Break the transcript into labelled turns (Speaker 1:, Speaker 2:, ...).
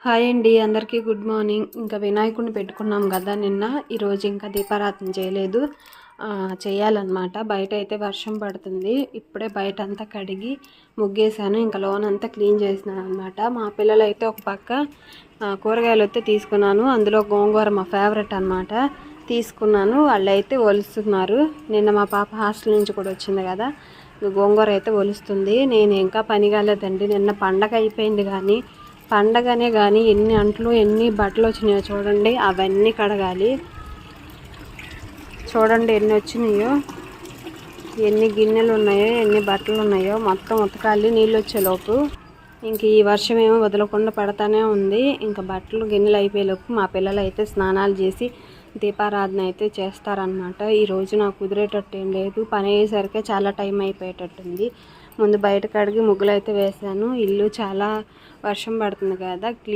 Speaker 1: Hi అండి, అందరికీ good morning. ఇంకా వినాయకుడిని పెట్టుకున్నాం కదా నిన్న. ఈరోజు ఇంకా దీపారాధన చేయలేదు, చేయాలన్నమాట. బయట అయితే వర్షం పడుతుంది. ఇప్పుడే బయట అంతా కడిగి ముగ్గేసాను, ఇంకా లోన్ అంతా క్లీన్ చేసినాను అనమాట. మా పిల్లలు అయితే ఒక పక్క కూరగాయలు అయితే తీసుకున్నాను. అందులో గోంగూర మా ఫేవరెట్ అనమాట, తీసుకున్నాను. వాళ్ళు అయితే ఒలుస్తున్నారు. నిన్న మా పాప హాస్టల్ నుంచి కూడా వచ్చింది కదా, గోంగూర అయితే ఒలుస్తుంది. నేను ఇంకా పని కాలేదండి. నిన్న పండగ అయిపోయింది, కానీ పండగనే కానీ ఎన్ని అంట్లు ఎన్ని బట్టలు వచ్చినాయో చూడండి. అవన్నీ కడగాలి. చూడండి ఎన్ని వచ్చినాయో, ఎన్ని గిన్నెలు ఉన్నాయో, ఎన్ని బట్టలు ఉన్నాయో మొత్తం ఉతకాలి నీళ్ళు వచ్చేలోపు. ఇంక ఈ వర్షం ఏమో వదలకుండా పడతానే ఉంది. ఇంకా బట్టలు గిన్నెలు అయిపోయేలోపు మా పిల్లలు అయితే స్నానాలు చేసి దీపారాధన అయితే చేస్తారనమాట. ఈరోజు నాకు కుదిరేటట్టు ఏం లేదు. పని అయ్యేసరికి చాలా టైం అయిపోయేటట్టుంది. ముందు బయట కడిగి ముగ్గులు అయితే వేసాను. ఇల్లు చాలా వర్షం పడుతుంది కదా,